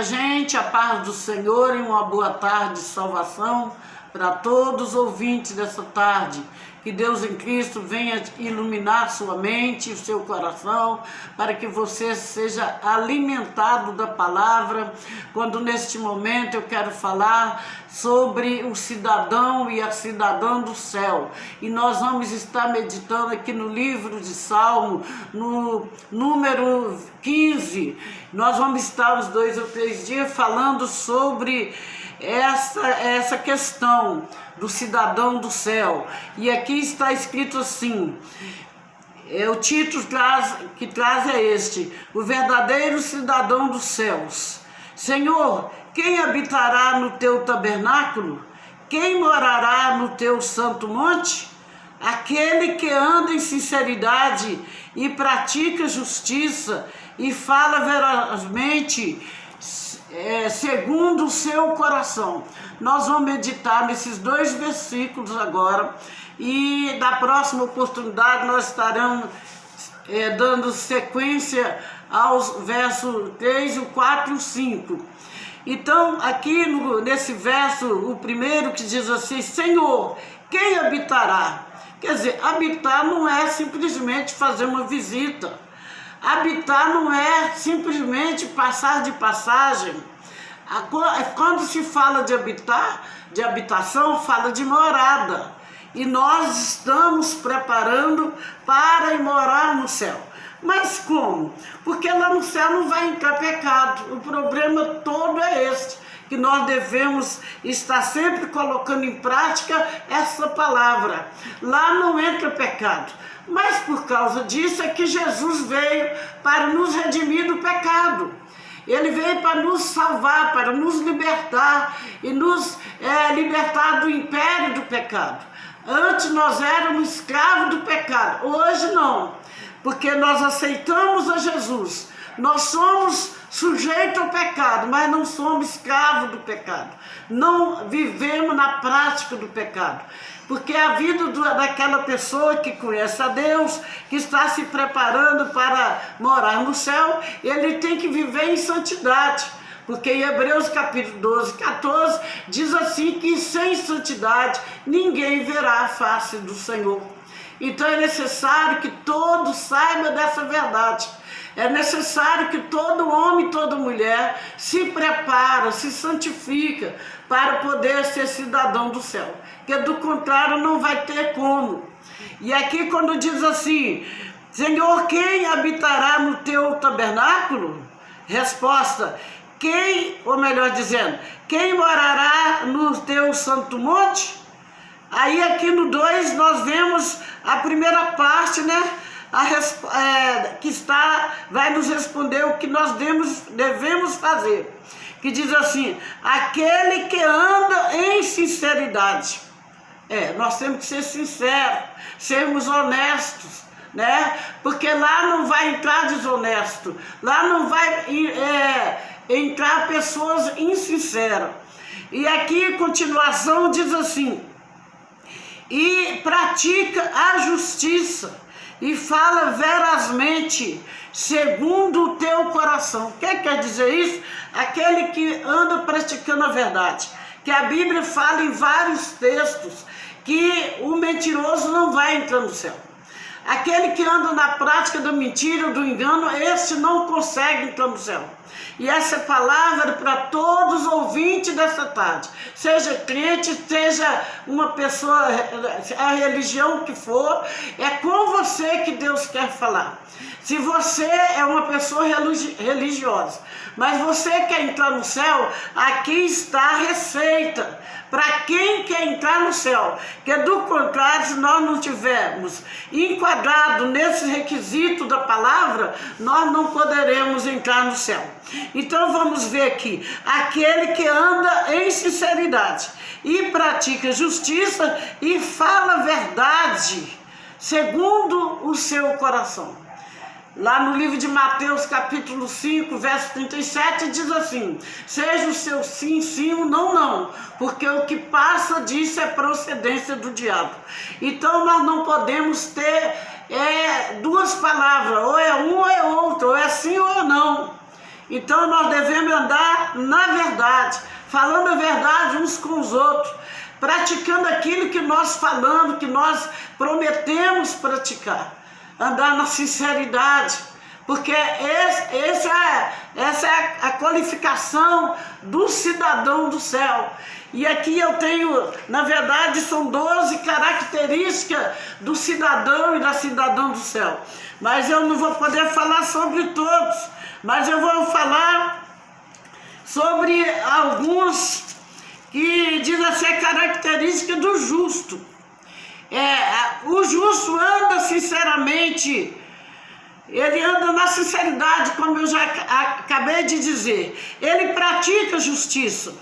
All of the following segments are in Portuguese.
minha gente, a paz do Senhor e uma boa tarde de salvação para todos os ouvintes dessa tarde. Que Deus em Cristo venha iluminar sua mente e seu coração, para que você seja alimentado da palavra. Quando neste momento eu quero falar sobre o cidadão e a cidadã do céu. E nós vamos estar meditando aqui no livro de Salmo, no número 15. Nós vamos estar uns 2 ou 3 dias falando sobre essa questão do cidadão do céu. E aqui está escrito assim, o título que traz é este: o verdadeiro cidadão dos céus. Senhor, quem habitará no teu tabernáculo? Quem morará no teu santo monte? Aquele que anda em sinceridade e pratica justiça e fala verazmente, segundo o seu coração. Nós vamos meditar nesses 2 versículos agora, e na próxima oportunidade nós estaremos dando sequência aos versos 3, o 4 e o 5. Então, aqui nesse verso, o primeiro que diz assim: Senhor, quem habitará? Quer dizer, habitar não é simplesmente fazer uma visita. Habitar não é simplesmente passar de passagem. Quando se fala de habitar, de habitação, fala de morada. E nós estamos preparando para ir morar no céu. Mas como? Porque lá no céu não vai entrar pecado. O problema todo é este, que nós devemos estar sempre colocando em prática essa palavra. Lá não entra pecado. Mas por causa disso é que Jesus veio para nos redimir do pecado. Ele veio para nos salvar, para nos libertar e nos libertar do império do pecado. Antes nós éramos escravos do pecado, hoje não, porque nós aceitamos a Jesus. Nós somos sujeitos ao pecado, mas não somos escravos do pecado. Não vivemos na prática do pecado. Porque a vida daquela pessoa que conhece a Deus, que está se preparando para morar no céu, ele tem que viver em santidade. Porque em Hebreus capítulo 12, 14, diz assim que sem santidade ninguém verá a face do Senhor. Então é necessário que todos saibam dessa verdade. É necessário que todo homem e toda mulher se prepara, se santifica para poder ser cidadão do céu. Porque do contrário não vai ter como. E aqui quando diz assim: Senhor, quem habitará no teu tabernáculo? Resposta: quem, ou melhor dizendo, quem morará no teu santo monte? Aí aqui no 2 nós vemos a primeira parte, né? Vai nos responder o que nós devemos fazer. Que diz assim: aquele que anda em sinceridade. Nós temos que ser sinceros, sermos honestos, né? Porque lá não vai entrar desonesto, lá não vai entrar pessoas insinceras. E aqui, continuação, diz assim: e pratica a justiça e fala verazmente, segundo o teu coração. O que quer dizer isso? Aquele que anda praticando a verdade. Que a Bíblia fala em vários textos que o mentiroso não vai entrar no céu. Aquele que anda na prática da mentira, do engano, esse não consegue entrar no céu. E essa palavra para todos os ouvintes dessa tarde, seja crente, seja uma pessoa, a religião que for, é com você que Deus quer falar. Se você é uma pessoa religiosa, mas você quer entrar no céu, aqui está a receita para quem quer entrar no céu. Que do contrário, se nós não tivermos enquadrado nesse requisito da palavra, nós não poderemos entrar no céu. Então vamos ver aqui: aquele que anda em sinceridade e pratica justiça e fala verdade, segundo o seu coração. Lá no livro de Mateus, capítulo 5, verso 37, diz assim: seja o seu sim, sim, o não, não, porque o que passa disso é procedência do diabo. Então nós não podemos ter duas palavras, ou é um ou é outro, ou é sim ou é não. Então nós devemos andar andar na verdade, falando a verdade uns com os outros, praticando aquilo que nós falamos, que nós prometemos praticar, andar na sinceridade, porque essa é a qualificação do cidadão do céu. E aqui eu tenho, na verdade, são 12 características do cidadão e da cidadã do céu. Mas eu não vou poder falar sobre todos, mas eu vou falar sobre alguns que diz assim, a característica do justo. O justo anda sinceramente, ele anda na sinceridade, como eu já acabei de dizer. Ele pratica justiça.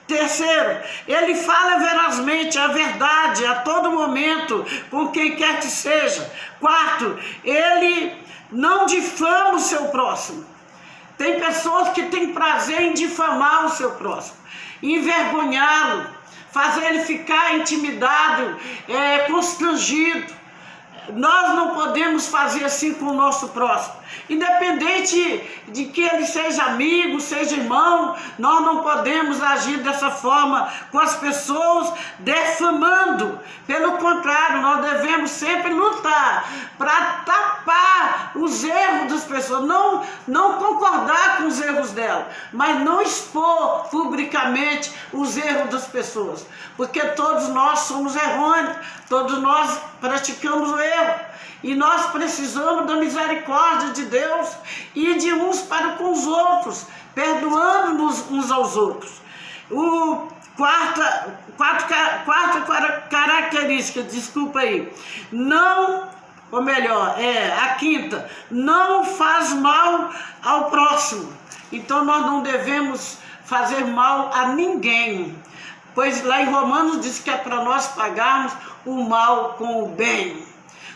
Terceiro, ele fala verazmente a verdade a todo momento, com quem quer que seja. Quarto, ele não difama o seu próximo. Tem pessoas que têm prazer em difamar o seu próximo, envergonhá-lo, fazer ele ficar intimidado, constrangido. Nós não podemos fazer assim com o nosso próximo. Independente de que ele seja amigo, seja irmão, nós não podemos agir dessa forma com as pessoas, defamando. Pelo contrário, nós devemos sempre lutar para tapar os erros das pessoas, não concordar com os erros dela, mas não expor publicamente os erros das pessoas, porque todos nós somos errôneos, todos nós praticamos o erro. E nós precisamos da misericórdia de Deus e de uns para com os outros, perdoando-nos uns aos outros. Quarta característica, desculpa aí, a quinta, não faz mal ao próximo. Então nós não devemos fazer mal a ninguém, pois lá em Romanos diz que é para nós pagarmos o mal com o bem.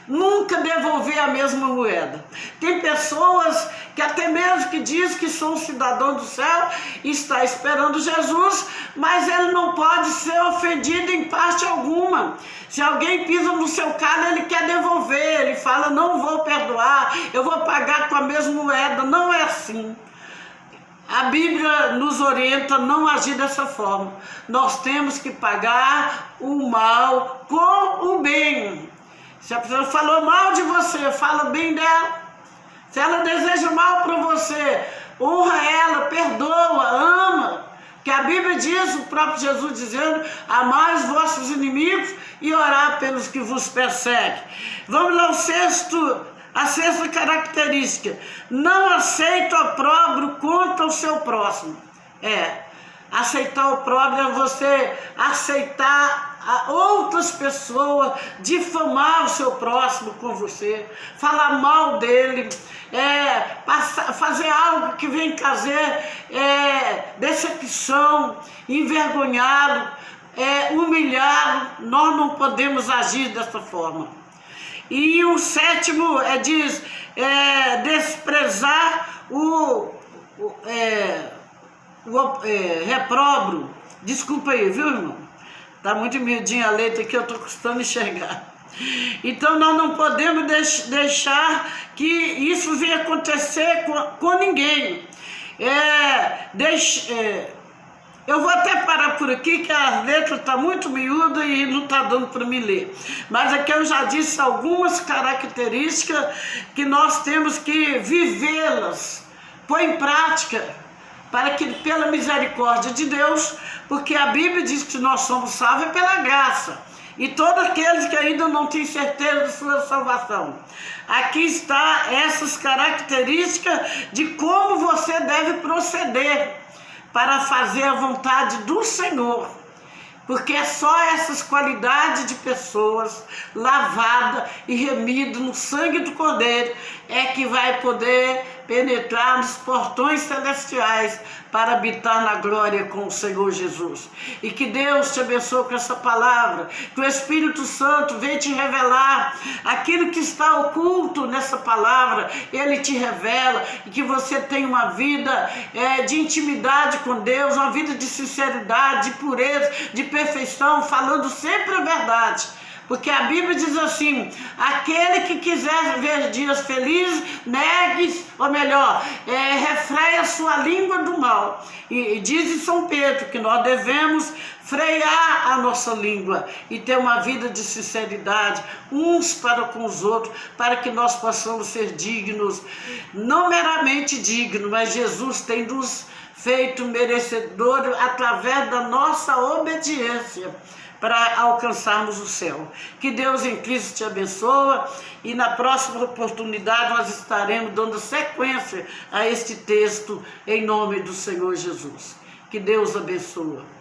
Nunca devolver a mesma moeda. Tem pessoas que até mesmo que diz que são cidadão do céu, está esperando Jesus, mas ele não pode ser ofendido em parte alguma. Se alguém pisa no seu calo, ele quer devolver, ele fala, não vou perdoar, eu vou pagar com a mesma moeda. Não é assim. A Bíblia nos orienta a não agir dessa forma. Nós temos que pagar o mal com o bem. Se a pessoa falou mal de você, fala bem dela. Se ela deseja mal para você, honra ela, perdoa, ama. Que a Bíblia diz, o próprio Jesus dizendo, amai os vossos inimigos e orar pelos que vos perseguem. Vamos lá, a sexta característica. Não aceita o opróbrio contra o seu próximo. Aceitar o opróbrio é você aceitar outras pessoas, difamar o seu próximo com você, falar mal dele, fazer algo que vem trazer decepção, envergonhá-lo, humilhá-lo. Nós não podemos agir dessa forma. E o sétimo desprezar o repróbrio. Desculpa aí, viu, irmão? Tá muito miudinha a letra aqui, eu tô custando enxergar. Então nós não podemos deixar que isso venha acontecer com ninguém. Eu vou até parar por aqui, que a letra está muito miúda e não está dando para me ler. Mas aqui eu já disse algumas características que nós temos que vivê-las, pôr em prática, para que pela misericórdia de Deus, porque a Bíblia diz que nós somos salvos pela graça, e todos aqueles que ainda não têm certeza de sua salvação. Aqui está essas características de como você deve proceder para fazer a vontade do Senhor, porque é só essas qualidades de pessoas lavadas e remidas no sangue do Cordeiro que vai poder penetrar nos portões celestiais para habitar na glória com o Senhor Jesus. E que Deus te abençoe com essa palavra, que o Espírito Santo venha te revelar aquilo que está oculto nessa palavra, ele te revela, e que você tenha uma vida de intimidade com Deus, uma vida de sinceridade, de pureza, de perfeição, falando sempre a verdade, Porque a Bíblia diz assim: aquele que quiser ver dias felizes, negue, ou melhor, refreia a sua língua do mal. E diz em São Pedro que nós devemos frear a nossa língua e ter uma vida de sinceridade uns para com os outros, para que nós possamos ser dignos, não meramente dignos, mas Jesus tem nos feito merecedores através da nossa obediência para alcançarmos o céu. Que Deus em Cristo te abençoe e na próxima oportunidade nós estaremos dando sequência a este texto em nome do Senhor Jesus. Que Deus abençoe.